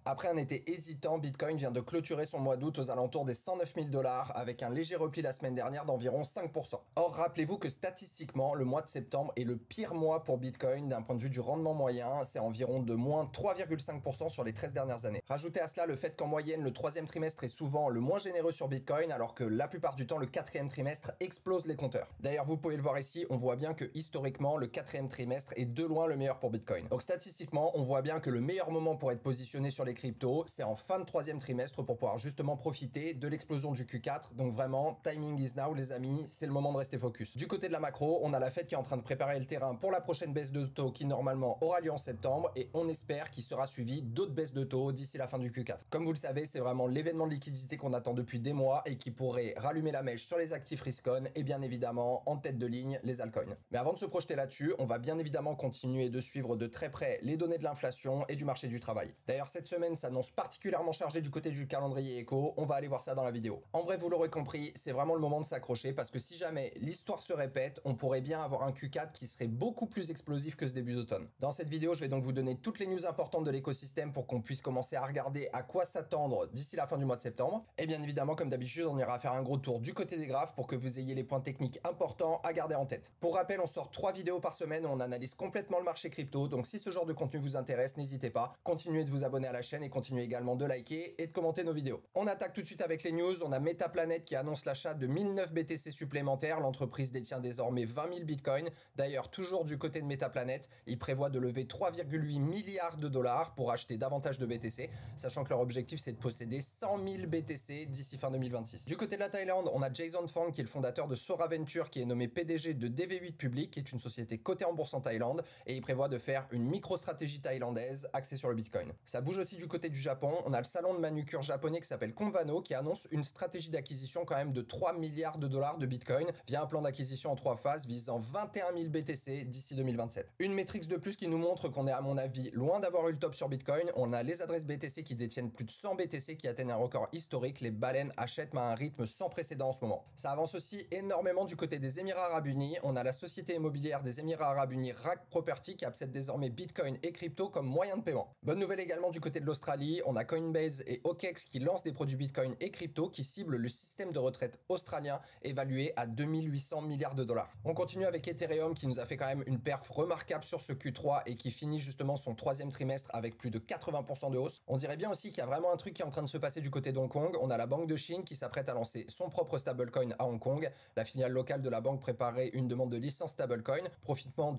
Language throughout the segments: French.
Après un été hésitant, Bitcoin vient de clôturer son mois d'août aux alentours des 109 000 $ avec un léger repli la semaine dernière d'environ 5%. Or, rappelez-vous que statistiquement, le mois de septembre est le pire mois pour Bitcoin d'un point de vue du rendement moyen, c'est environ de moins 3,5% sur les 13 dernières années. Rajoutez à cela le fait qu'en moyenne, le troisième trimestre est souvent le moins généreux sur Bitcoin, alors que la plupart du temps, le quatrième trimestre explose les compteurs. D'ailleurs, vous pouvez le voir ici, on voit bien que historiquement, le quatrième trimestre est de loin le meilleur pour Bitcoin. Donc statistiquement, on voit bien que le meilleur moment pour être positionné sur les cryptos, c'est en fin de troisième trimestre pour pouvoir justement profiter de l'explosion du Q4. Donc vraiment, timing is now les amis, c'est le moment de rester focus. Du côté de la macro, on a la Fed qui est en train de préparer le terrain pour la prochaine baisse de taux qui normalement aura lieu en septembre et on espère qu'il sera suivi d'autres baisses de taux d'ici la fin du Q4. Comme vous le savez, c'est vraiment l'événement de liquidité qu'on attend depuis des mois et qui pourrait rallumer la mèche sur les actifs risk-on et bien évidemment en tête de ligne les altcoins. Mais avant de se projeter là-dessus, on va bien évidemment continuer de suivre de très près les données de l'inflation et du marché du travail. D'ailleurs, cette semaine s'annonce particulièrement chargée du côté du calendrier éco, on va aller voir ça dans la vidéo. En bref, vous l'aurez compris, c'est vraiment le moment de s'accrocher parce que si jamais l'histoire se répète, on pourrait bien avoir un Q4 qui serait beaucoup plus explosif que ce début d'automne. Dans cette vidéo, je vais donc vous donner toutes les news importantes de l'écosystème pour qu'on puisse commencer à regarder à quoi s'attendre d'ici la fin du mois de septembre. Et bien évidemment, comme d'habitude, on ira faire un gros tour du côté des graphes pour que vous ayez les points techniques importants à garder en tête. Pour rappel, on sort 3 vidéos par semaine où on analyse complètement le marché crypto, donc si ce genre de contenu vous intéresse, n'hésitez pas, continuez de vous abonner à la chaîne et continuez également de liker et de commenter nos vidéos. On attaque tout de suite avec les news. On a Metaplanet qui annonce l'achat de 1009 BTC supplémentaires. L'entreprise détient désormais 20 000 bitcoins. D'ailleurs, toujours du côté de Metaplanet, ils prévoient de lever 3,8 milliards de dollars pour acheter davantage de BTC, sachant que leur objectif c'est de posséder 100 000 BTC d'ici fin 2026. Du côté de la Thaïlande, on a Jason Fang qui est le fondateur de Sora Venture qui est nommé PDG de DV8 Public, qui est une société cotée en bourse en Thaïlande, et il prévoit de faire une micro-stratégie thaïlandaise axée sur le bitcoin. Ça bouge aussi du côté du Japon. On a le salon de manucure japonais qui s'appelle Convano qui annonce une stratégie d'acquisition quand même de 3 milliards de dollars de bitcoin via un plan d'acquisition en 3 phases visant 21 000 BTC d'ici 2027. Une métrique de plus qui nous montre qu'on est à mon avis loin d'avoir eu le top sur Bitcoin. On a les adresses BTC qui détiennent plus de 100 BTC qui atteignent un record historique. Les baleines achètent à un rythme sans précédent en ce moment. Ça avance aussi énormément du côté des Émirats Arabes Unis. On a la société immobilière des Émirats Arabes Unis RAK Property qui accepte désormais Bitcoin et crypto comme moyen de paiement. Bonne nouvelle également du côté de l'Australie. On a Coinbase et OKEx qui lancent des produits Bitcoin et crypto qui ciblent le système de retraite australien évalué à 2800 milliards de dollars. On continue avec Ethereum qui nous a fait quand même une perf remarquable sur ce Q3 et qui finit justement son troisième trimestre avec plus de 80% de hausse. On dirait bien aussi qu'il y a vraiment un truc qui est en train de se passer du côté de Hong Kong. On a la Banque de Chine qui s'apprête à lancer son propre stablecoin à Hong Kong. La filiale locale de la banque préparait une demande de licence stablecoin, profitant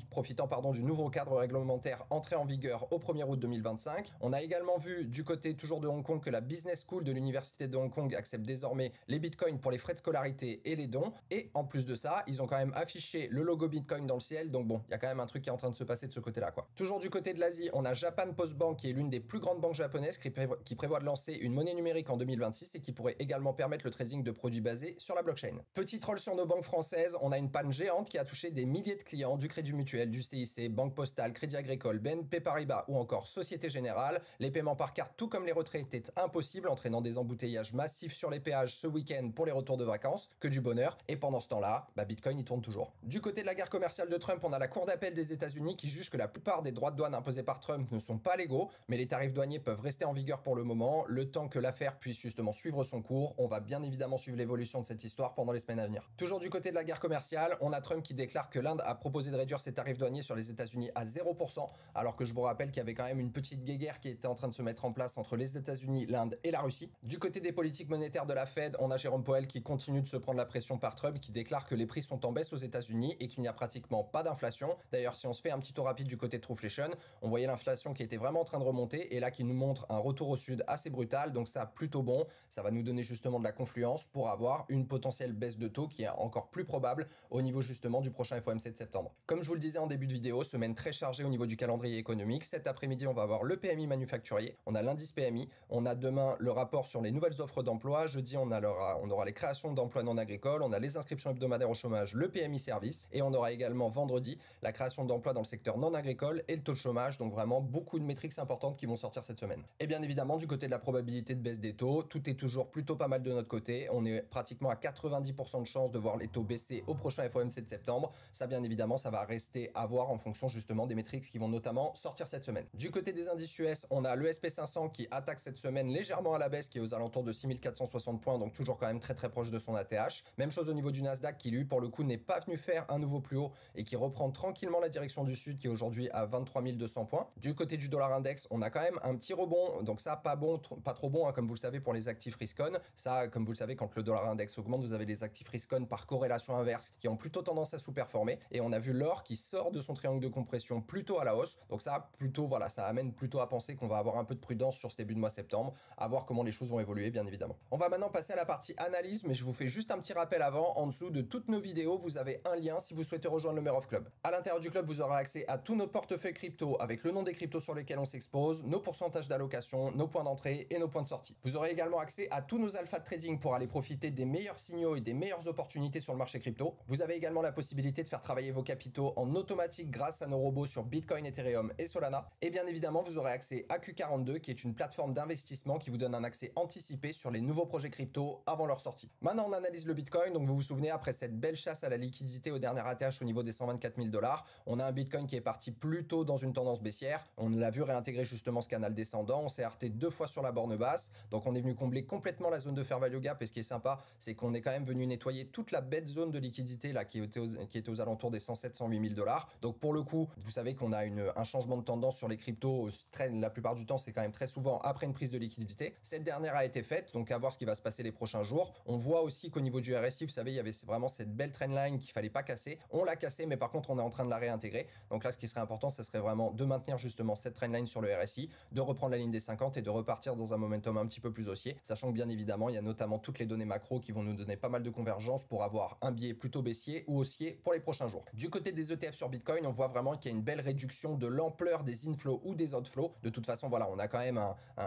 du nouveau cadre réglementaire entré en vigueur au 1er août 2025. On a également vu du côté toujours de Hong Kong que la Business School de l'Université de Hong Kong accepte désormais les bitcoins pour les frais de scolarité et les dons. Et en plus de ça, ils ont quand même affiché le logo Bitcoin dans le ciel. Donc bon, il y a quand même un truc qui est en train de se passer de ce côté-là, quoi. Toujours du côté de l'Asie, on a Japan Post Bank qui est l'une des plus grandes banques japonaises qui prévoit de lancer une monnaie numérique en 2026 et qui pourrait également permettre le trading de produits basés sur la blockchain. Petit troll sur nos banques françaises, on a une panne géante qui a touché des milliers de clients du Crédit Mutuel, du CIC, Banque Postale, Crédit Agricole, BNP Paribas ou encore Société Générale. Les paiements par carte, tout comme les retraits, étaient impossibles, entraînant des embouteillages massifs sur les péages ce week-end pour les retours de vacances. Que du bonheur. Et pendant ce temps-là, Bitcoin il tourne toujours. Du côté de la guerre commerciale de Trump, on a la Cour d'appel des États-Unis qui juge que la plupart des droits de douane imposés par Trump ne sont pas légaux, mais les tarifs douaniers peuvent rester en vigueur pour le moment, le temps que l'affaire puisse justement suivre son cours. On va bien évidemment suivre l'évolution de cette histoire pendant les semaines à venir. Toujours du côté de la guerre commerciale, on a Trump qui déclare que l'Inde a proposé de réduire ses tarifs douaniers sur les États-Unis à 0%, alors que je vous rappelle qu'il y avait quand même une petite guéguerre qui était en train de se mettre en place entre les États-Unis, l'Inde et la Russie. Du côté des politiques monétaires de la Fed, on a Jérôme Powell qui continue de se prendre la pression par Trump, qui déclare que les prix sont en baisse aux États-Unis et qu'il n'y a pratiquement pas d'inflation. D'ailleurs, si on se fait un petit tour rapide du côté de Trueflation, on voyait l'inflation qui était vraiment en train de remonter et là qui nous montre un retour au sud assez brutal, donc ça plutôt bon. Ça va nous donner justement de la confluence pour avoir une potentielle baisse de taux qui est encore plus probable au niveau justement du prochain FOMC de septembre. Comme je vous le disais en début de vidéo, semaine très chargée au niveau du calendrier économique. Cet après-midi, on va avoir le PMI manufacturier, on a l'indice PMI, on a demain le rapport sur les nouvelles offres d'emploi, jeudi on aura les créations d'emplois non agricoles, on a les inscriptions hebdomadaires au chômage, le PMI service, et on aura également vendredi la création d'emplois dans le secteur non agricole et le taux de chômage, donc vraiment beaucoup de métriques importantes qui vont sortir cette semaine. Et bien évidemment, du côté de la probabilité de baisse des taux, tout est toujours plutôt pas mal de notre côté, on est pratiquement à 90% de chances de voir les taux baisser au prochain FOMC de septembre. Ça bien évidemment, ça va rester à voir en fonction justement des métriques qui vont notamment sortir cette semaine. Du côté des indices US, on a le SP500 qui attaque cette semaine légèrement à la baisse, qui est aux alentours de 6460 points, donc toujours quand même très très proche de son ATH. Même chose au niveau du Nasdaq qui lui pour le coup n'est pas venu faire un nouveau plus haut et qui reprend tranquillement la direction du sud, qui est aujourd'hui à 23 200 points. Du côté du dollar index, on a quand même un petit rebond, donc ça pas bon, pas trop bon, hein, comme vous le savez pour les actifs risk-on. Ça, comme vous le savez, quand le dollar index augmente, vous avez les actifs risk-on par corrélation inverse qui ont plutôt tendance à sous-performer. Et on a vu l'or qui sort de son triangle de compression plutôt à la hausse. Donc ça, plutôt, voilà, ça amène plutôt à penser qu'on va avoir un peu de prudence sur ce début de mois septembre, à voir comment les choses vont évoluer, bien évidemment. On va maintenant passer à la partie analyse, mais je vous fais juste un petit rappel avant. En dessous de toutes nos vidéos, vous avez un lien si vous souhaitez rejoindre le Merov Club. À l'intérieur du club, vous aurez accès à tous nos portefeuilles crypto avec le nom des cryptos sur lesquels on s'expose, nos pourcentages d'allocation, nos points d'entrée et nos points de sortie. Vous aurez également accès à tous nos alpha de trading pour aller profiter des meilleurs signaux et des meilleures opportunités sur le marché crypto. Vous avez également la possibilité de faire travailler vos capitaux en automatique grâce à nos robots sur Bitcoin, Ethereum et Solana. Et bien évidemment, vous aurez accès à Q42 qui est une plateforme d'investissement qui vous donne un accès anticipé sur les nouveaux projets crypto avant leur sortie. Maintenant, on analyse le Bitcoin. Donc vous vous souvenez, après cette belle chasse à la liquidité au dernier ATH au niveau des 124 000 $, on a un Bitcoin qui est parti plutôt dans une tendance baissière. On l'a vu réintégrer justement ce canal descendant. On s'est arrêté 2 fois sur la borne basse. Donc on est venu combler complètement la zone de fair value gap. Et ce qui est sympa, c'est qu'on est quand même venu nettoyer toute la bête zone de liquidité là qui était aux alentours des 107-108 000 $. Donc pour le coup, vous savez qu'on a un changement de tendance sur les cryptos. La plupart du temps, c'est quand même très souvent après une prise de liquidité. Cette dernière a été faite, donc à voir ce qui va se passer les prochains jours. On voit aussi qu'au niveau du RSI, vous savez, il y avait vraiment cette belle trendline qu'il fallait pas casser. On l'a cassé, mais par contre, on est en train de la réintégrer. Donc là, ce qui serait important, ce serait vraiment de maintenir justement cette trendline sur le RSI, de reprendre la ligne des 50 et de repartir dans un momentum un petit peu plus haussier, sachant que bien évidemment, il y a notamment toutes les données macro qui vont nous donner pas mal de convergence pour avoir un biais plutôt baissier ou haussier pour les prochains jours. Du côté des ETF sur Bitcoin, on voit vraiment qu'il y a une belle réduction de l'ampleur des inflows ou des outflows. De toute façon, voilà, on a quand même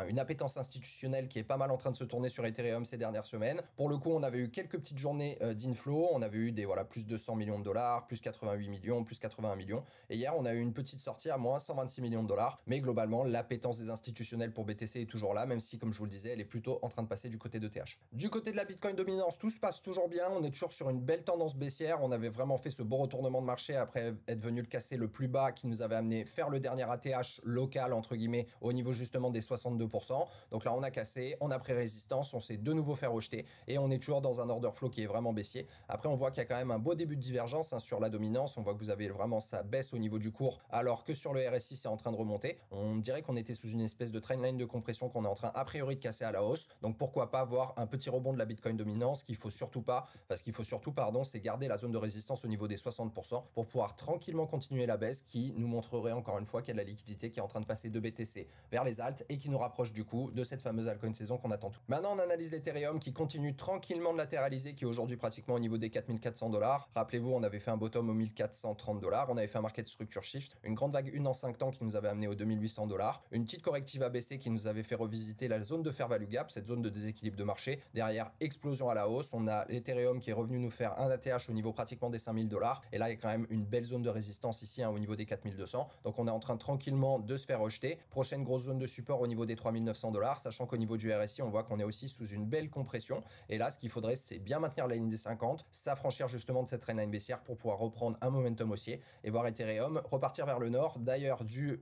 une appétence institutionnelle qui est pas mal en train de se tourner sur Ethereum ces dernières semaines. Pour le coup, on avait eu quelques petites journées d'inflow. On avait eu des plus de 100 millions de dollars, plus 88 millions, plus 81 millions. Et hier, on a eu une petite sortie à moins 126 millions de dollars. Mais globalement, l'appétence des institutionnels pour BTC est toujours là, même si, comme je vous le disais, elle est plutôt en train de passer du côté de TH. Du côté de la Bitcoin dominance, tout se passe toujours bien. On est toujours sur une belle tendance baissière. On avait vraiment fait ce beau retournement de marché après être venu le casser le plus bas qui nous avait amené faire le dernier ATH local, entre guillemets, au niveau justement des 62%. Donc là, on a cassé, on a pris résistance, on s'est de nouveau fait rejeter et on est toujours dans un order flow qui est vraiment baissier. Après, on voit qu'il y a quand même un beau début de divergence sur la dominance. On voit que vous avez vraiment ça baisse au niveau du cours, alors que sur le RSI, c'est en train de remonter. On dirait qu'on était sous une espèce de trendline de compression qu'on est en train a priori de casser à la hausse. Donc pourquoi pas voir un petit rebond de la Bitcoin dominance qu'il faut surtout pas, parce qu'il faut surtout, pardon, c'est garder la zone de résistance au niveau des 60% pour pouvoir tranquillement continuer la baisse qui nous montrerait encore une fois qu'il y a de la liquidité qui est en train de passer de BTC vers les alts et qui nous rapproche du coup de cette fameuse altcoin saison qu'on attend tout. Maintenant, on analyse l'Ethereum qui continue tranquillement de latéraliser, qui est aujourd'hui pratiquement au niveau des 4400 $. Rappelez-vous, on avait fait un bottom au 1430 $. On avait fait un market structure shift, une grande vague 1 en 5 temps qui nous avait amené aux 2800 $. Une petite corrective ABC qui nous avait fait revisiter la zone de fair value gap, cette zone de déséquilibre de marché. Derrière, explosion à la hausse. On a l'Ethereum qui est revenu nous faire un ATH au niveau pratiquement des 5000 $. Et là, il y a quand même une belle zone de résistance ici au niveau des 4200. Donc on est en train tranquillement de se faire rejeter. Prochaine grosse zone de support au niveau des 3900 $, sachant qu'au niveau du RSI, on voit qu'on est aussi sous une belle compression. Et là, ce qu'il faudrait, c'est bien maintenir la ligne des 50, s'affranchir justement de cette trendline baissière pour pouvoir reprendre un momentum haussier et voir Ethereum repartir vers le nord. D'ailleurs, du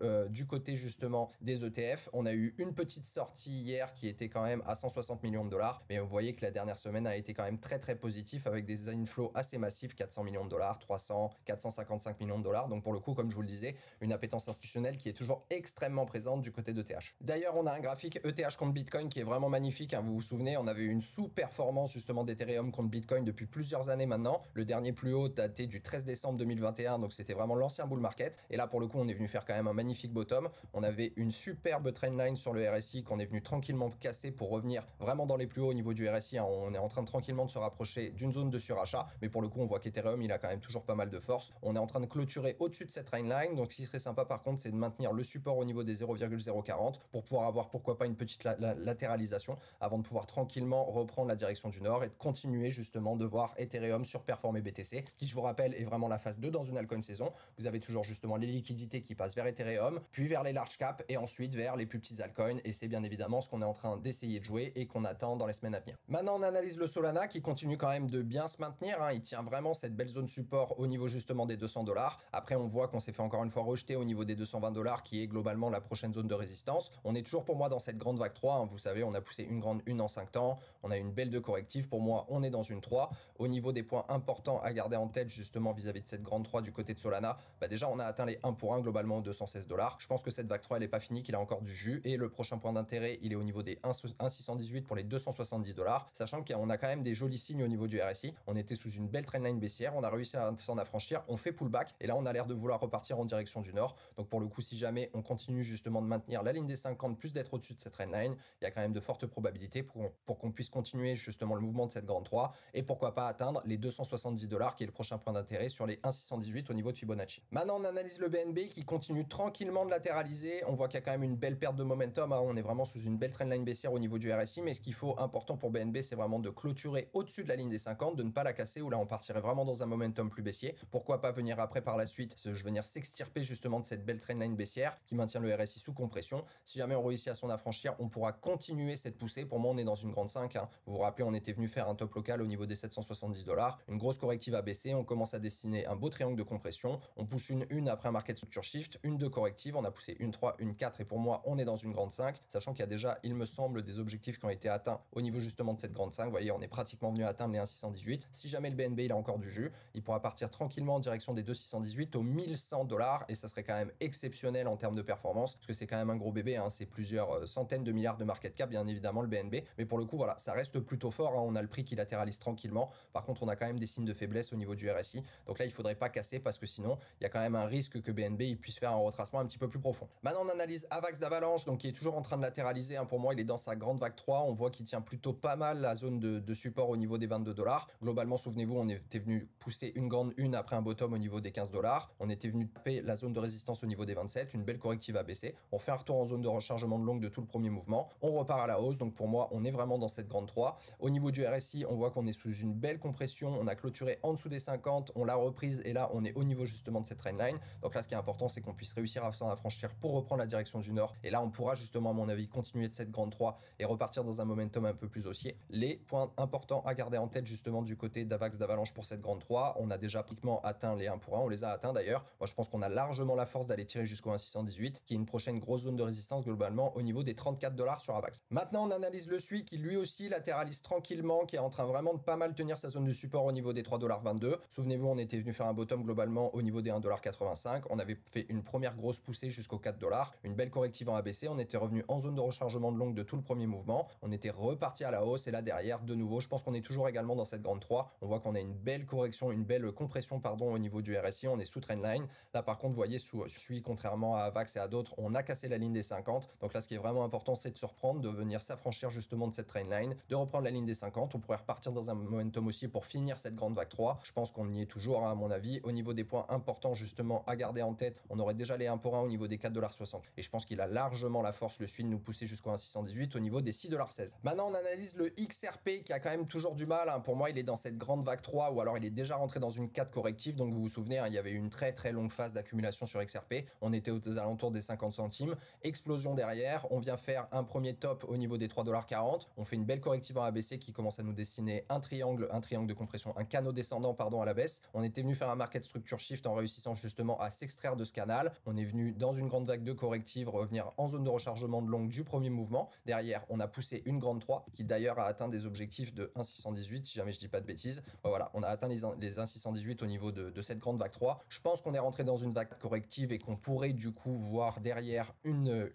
côté justement des ETF, on a eu une petite sortie hier qui était quand même à 160 millions de dollars. Mais vous voyez que la dernière semaine a été quand même très très positif avec des inflows assez massifs, 400 millions de dollars, 300, 455 millions de dollars. Donc pour le coup, comme je vous le disais, une appétence institutionnelle qui est toujours extrêmement présente du côté d'ETH. D'ailleurs, on a un graphique ETH contre Bitcoin qui est vraiment magnifique. Vous vous souvenez, on avait eu une sous-performance justement d'Ethereum contre Bitcoin depuis plusieurs années maintenant. Le dernier plus haut daté du 13 décembre 2021, donc c'était vraiment l'ancien bull market. Et là, pour le coup, on est venu faire quand même un magnifique bottom. On avait une superbe trendline sur le RSI qu'on est venu tranquillement casser pour revenir vraiment dans les plus hauts au niveau du RSI. On est en train de tranquillement de se rapprocher d'une zone de surachat. Mais pour le coup, on voit qu'Ethereum, il a quand même toujours pas mal de force. On est en train de clôturer au-dessus de cette trendline. Donc, ce qui serait sympa par contre, c'est de maintenir le support au niveau des 0,040 pour pouvoir avoir pourquoi pas une petite latéralisation avant de pouvoir tranquillement reprendre la direction du nord et de continuer justement de voir Ethereum surperformer BTC, qui je vous rappelle est vraiment la phase 2 dans une altcoin saison. Vous avez toujours justement les liquidités qui passent vers Ethereum, puis vers les large caps et ensuite vers les plus petites altcoins, et c'est bien évidemment ce qu'on est en train d'essayer de jouer et qu'on attend dans les semaines à venir. Maintenant, on analyse le Solana qui continue quand même de bien se maintenir, il tient vraiment cette belle zone support au niveau justement des 200 $. Après, on voit qu'on s'est fait encore une fois rejeter au niveau des 220 $, qui est globalement la prochaine zone de résistance résistance. On est toujours pour moi dans cette grande vague 3, hein. Vous savez, on a poussé une grande 1 en 5 temps, on a une belle 2 corrective. Pour moi, on est dans une 3. Au niveau des points importants à garder en tête justement vis-à-vis de cette grande 3 du côté de Solana, déjà on a atteint les 1 pour 1 globalement aux 216 $. Je pense que cette vague 3 elle n'est pas finie, qu'il a encore du jus, et le prochain point d'intérêt il est au niveau des 1,618 pour les 270 $, sachant qu'on a quand même des jolis signes au niveau du RSI. On était sous une belle trendline baissière, on a réussi à s'en affranchir, on fait pullback, et là on a l'air de vouloir repartir en direction du nord. Donc pour le coup, si jamais on continue justement de maintenir la ligne des 50 plus d'être au-dessus de cette trendline, il y a quand même de fortes probabilités pour qu'on puisse continuer justement le mouvement de cette grande 3, et pourquoi pas atteindre les 270 $ qui est le prochain point d'intérêt sur les 1,618 au niveau de Fibonacci. Maintenant on analyse le BNB qui continue tranquillement de latéraliser. On voit qu'il y a quand même une belle perte de momentum, hein. On est vraiment sous une belle trendline baissière au niveau du RSI, mais ce qu'il faut important pour BNB, c'est vraiment de clôturer au-dessus de la ligne des 50, de ne pas la casser, où là on partirait vraiment dans un momentum plus baissier. Pourquoi pas venir après par la suite venir s'extirper justement de cette belle trendline baissière qui maintient le RSI sous compression. Si jamais on réussit à s'en affranchir, on pourra continuer cette poussée. Pour moi, on est dans une grande 5, hein. Vous vous rappelez, on était venu faire un top local au niveau des 770 $. Une grosse corrective à baisser. On commence à dessiner un beau triangle de compression. On pousse une après un market structure shift, une 2 corrective. On a poussé une 3, une 4. Et pour moi, on est dans une grande 5, sachant qu'il y a déjà, il me semble, des objectifs qui ont été atteints au niveau justement de cette grande 5. Vous voyez, on est pratiquement venu atteindre les 1,618. Si jamais le BNB il a encore du jus, il pourra partir tranquillement en direction des 2,618 aux 1100 $. Et ça serait quand même exceptionnel en termes de performance, parce que c'est quand même un gros bébé, hein. C'est plusieurs centaines de milliards de market cap, bien évidemment, le BNB. Mais pour le coup, voilà, ça reste plutôt fort, hein. On a le prix qui latéralise tranquillement. Par contre, on a quand même des signes de faiblesse au niveau du RSI. Donc là, il faudrait pas casser, parce que sinon, il y a quand même un risque que BNB il puisse faire un retracement un petit peu plus profond. Maintenant, on analyse Avax d'Avalanche, donc qui est toujours en train de latéraliser, hein. Pour moi, il est dans sa grande vague 3. On voit qu'il tient plutôt pas mal la zone de support au niveau des 22 $. Globalement, souvenez-vous, on était venu pousser une grande 1 après un bottom au niveau des 15 $. On était venu taper la zone de résistance au niveau des 27, une belle corrective à baisser. On fait un retour en zone de rechargement de longue de tout le premier mouvement. On repart à la hausse. Donc pour moi, on est vraiment dans cette grande 3. Au niveau du RSI, on voit qu'on est sous une belle compression. On a clôturé en dessous des 50. On l'a reprise et là, on est au niveau justement de cette trendline. Donc là, ce qui est important, c'est qu'on puisse réussir à s'en affranchir pour reprendre la direction du nord. Et là, on pourra justement, à mon avis, continuer de cette grande 3 et repartir dans un momentum un peu plus haussier. Les points importants à garder en tête justement du côté d'Avax d'Avalanche pour cette grande 3, on a déjà pratiquement atteint les 1 pour 1. On les a atteints d'ailleurs. Moi, je pense qu'on a largement la force d'aller tirer jusqu'au 1,618, qui est une prochaine grosse zone de résistance globalement au niveau des 34 $ sur Avax. Maintenant, on analyse le SUI qui lui aussi latéralise tranquillement, qui est en train vraiment de pas mal tenir sa zone de support au niveau des 3,22 $. Souvenez-vous, on était venu faire un bottom globalement au niveau des 1,85 $. On avait fait une première grosse poussée jusqu'aux 4 $, une belle corrective en ABC. On était revenu en zone de rechargement de longue de tout le premier mouvement. On était reparti à la hausse et là derrière, de nouveau, je pense qu'on est toujours également dans cette grande 3. On voit qu'on a une belle correction, une belle compression, pardon, au niveau du RSI. On est sous trendline. Là, par contre, vous voyez, sous SUI, contrairement à Avax et à d'autres, on a cassé la ligne des 50. Donc là, ce qui est vraiment important, c'est de se reprendre, de venir s'affranchir justement de cette trendline, de reprendre la ligne des 50. On pourrait repartir dans un momentum aussi pour finir cette grande vague 3. Je pense qu'on y est toujours, hein, à mon avis. Au niveau des points importants, justement, à garder en tête, on aurait déjà les 1 pour 1 au niveau des 4,60 $. Et je pense qu'il a largement la force, le SUI, de nous pousser jusqu'au 1,618 au niveau des 6,16 $. Maintenant, on analyse le XRP qui a quand même toujours du mal, hein. Pour moi, il est dans cette grande vague 3 ou alors il est déjà rentré dans une 4 corrective. Donc vous vous souvenez, hein, il y avait eu une très très longue phase d'accumulation sur XRP. On était aux alentours des 50 centimes. Explosion derrière. On vient faire un premier top au niveau des 3,40 $. On fait une belle corrective en ABC qui commence à nous dessiner un triangle de compression, un canot descendant, pardon, à la baisse. On était venu faire un market structure shift en réussissant justement à s'extraire de ce canal. On est venu dans une grande vague de corrective revenir en zone de rechargement de longue du premier mouvement. Derrière, on a poussé une grande 3 qui d'ailleurs a atteint des objectifs de 1,618 si jamais je dis pas de bêtises. Voilà, on a atteint les 1,618 au niveau de cette grande vague 3. Je pense qu'on est rentré dans une vague corrective et qu'on pourrait du coup voir derrière une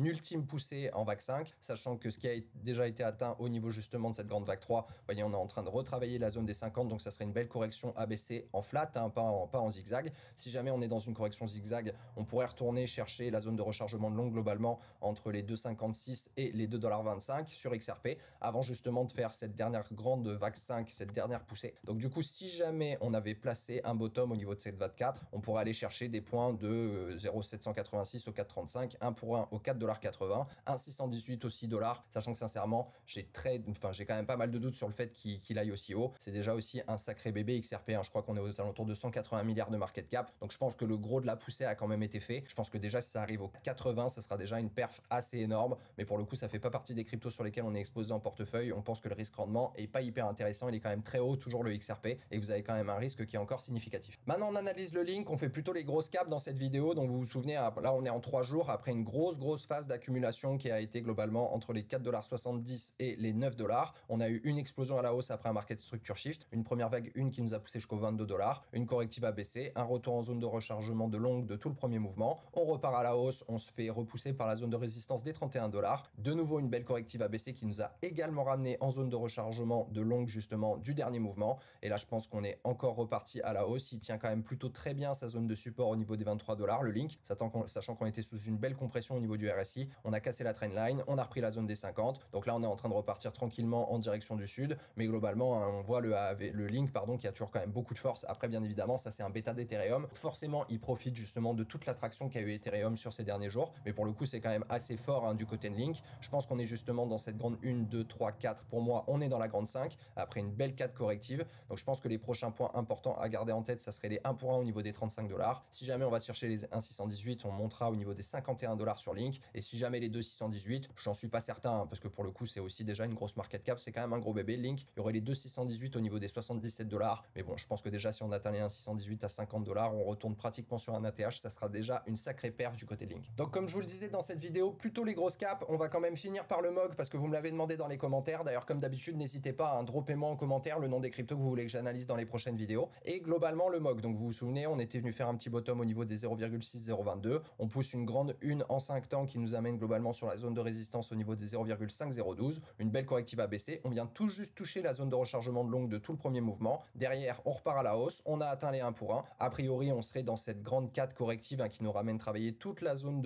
ultime poussée en vague 5, sachant que ce qui a déjà été atteint au niveau justement de cette grande vague 3, vous voyez, on est en train de retravailler la zone des 50, donc ça serait une belle correction ABC en flat, hein, pas en zigzag. Si jamais on est dans une correction zigzag, on pourrait retourner chercher la zone de rechargement de longue globalement entre les 2,56 et les 2,25 $ sur XRP, avant justement de faire cette dernière grande vague 5, cette dernière poussée. Donc du coup, si jamais on avait placé un bottom au niveau de cette vague 4, on pourrait aller chercher des points de 0,786 au 4,35, 1 pour 1 au 4,80 $, 1,618 au 6 $, sachant que sincèrement, j'ai quand même pas mal de doutes sur le fait qu'il aille aussi haut. C'est déjà aussi un sacré bébé XRP, hein. Je crois qu'on est aux alentours de 180 milliards de market cap, donc je pense que le gros de la poussée a quand même été fait. Je pense que déjà si ça arrive au 80, ça sera déjà une perf assez énorme, mais pour le coup ça fait pas partie des cryptos sur lesquels on est exposé en portefeuille. On pense que le risque rendement est pas hyper intéressant, il est quand même très haut, toujours le XRP, et vous avez quand même un risque qui est encore significatif. Maintenant on analyse le link, on fait plutôt les grosses caps dans cette vidéo. Donc vous vous souvenez, là on est en 3 jours après une grosse phase d'accumulation qui a été globalement entre les 4,70 $ et les 9 $. On a eu une explosion à la hausse après un market structure shift, une première vague 1 qui nous a poussé jusqu'aux 22 $, une corrective à baisser, un retour en zone de rechargement de longue de tout le premier mouvement. On repart à la hausse, on se fait repousser par la zone de résistance des 31 $. De nouveau une belle corrective à baisser qui nous a également ramené en zone de rechargement de longue justement du dernier mouvement. Et là je pense qu'on est encore reparti à la hausse. Il tient quand même plutôt très bien sa zone de support au niveau des 23 $, le link, sachant qu'on était sous une belle compression au niveau du RSI. On a cassé la trendline, on a repris la zone des 50. Donc là on est en train de repartir tranquillement en direction du sud, mais globalement on voit le link qui a toujours quand même beaucoup de force. Après bien évidemment ça c'est un bêta d'Ethereum, forcément il profite justement de toute l'attraction qu'a eu Ethereum sur ces derniers jours, mais pour le coup c'est quand même assez fort du côté de Link. Je pense qu'on est justement dans cette grande 1, 2, 3, 4, pour moi on est dans la grande 5 après une belle 4 corrective. Donc je pense que les prochains points importants à garder en tête, ça serait les 1 pour 1 au niveau des 35 $. Si jamais on va chercher les 1,618, on montera au niveau des 51 $ sur Link, et si jamais les 2,618, j'en suis pas certain parce que pour le coup c'est aussi déjà une grosse market cap, c'est quand même un gros bébé. Link, il y aurait les 2,618 au niveau des 77 $, mais bon je pense que déjà si on atteint les 1,618 à 50 $, on retourne pratiquement sur un ATH, ça sera déjà une sacrée perf du côté de Link. Donc comme je vous le disais dans cette vidéo, plutôt les grosses caps, on va quand même finir par le MOG parce que vous me l'avez demandé dans les commentaires. D'ailleurs comme d'habitude n'hésitez pas à dropper-moi en commentaire le nom des cryptos que vous voulez que j'analyse dans les prochaines vidéos. Et globalement le MOG, donc vous vous souvenez, on était venu faire un petit bottom au niveau des 0,6022, on pousse une grande 1 en 5 temps qui nous amène globalement sur la zone de résistance au niveau des 0,5012, une belle corrective à baisser, on vient tout juste toucher la zone de rechargement de longue de tout le premier mouvement. Derrière on repart à la hausse, on a atteint les 1 pour 1, a priori on serait dans cette grande 4 corrective qui nous ramène travailler toute la zone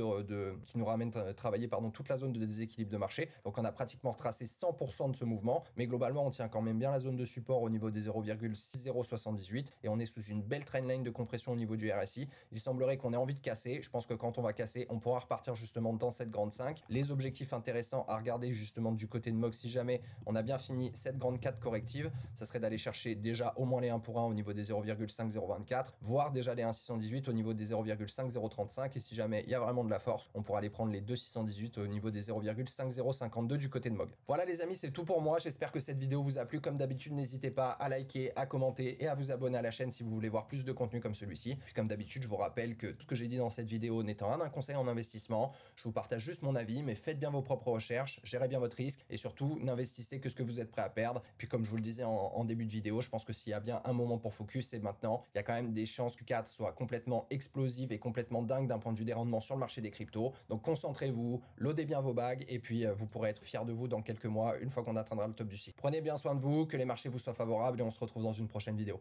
toute la zone de déséquilibre de marché. Donc on a pratiquement retracé 100% de ce mouvement, mais globalement on tient quand même bien la zone de support au niveau des 0,6078 et on est sous une belle trendline de compression au niveau du RSI. Il semblerait qu'on ait envie de casser. Je pense que quand on va casser, on pourra repartir justement dans cette grande 5. Les objectifs intéressants à regarder justement du côté de MOG, si jamais on a bien fini cette grande 4 corrective, ça serait d'aller chercher déjà au moins les 1 pour 1 au niveau des 0,5024, voire déjà les 1,618 au niveau des 0,5035, et si jamais il y a vraiment de la force, on pourra aller prendre les 2,618 au niveau des 0,5052 du côté de MOG. Voilà les amis, c'est tout pour moi. J'espère que cette vidéo vous a plu. Comme d'habitude, n'hésitez pas à liker, à commenter et à vous abonner à la chaîne si vous voulez voir plus de contenu comme celui-ci. Puis comme d'habitude, je vous rappelle que tout ce que j'ai dit dans cette vidéo n'étant un conseil en investissement, je vous partage juste mon avis, mais faites bien vos propres recherches, gérez bien votre risque et surtout n'investissez que ce que vous êtes prêt à perdre. Puis comme je vous le disais en début de vidéo, je pense que s'il y a bien un moment pour focus, c'est maintenant. Il y a quand même des chances que Q4 soit complètement explosive et complètement dingue d'un point de vue des rendements sur le marché des cryptos. Donc concentrez-vous, loadez bien vos bagues et puis vous pourrez être fiers de vous dans quelques mois une fois qu'on atteindra le top du cycle. Prenez bien soin de vous, que les marchés vous soient favorables et on se retrouve dans une prochaine vidéo.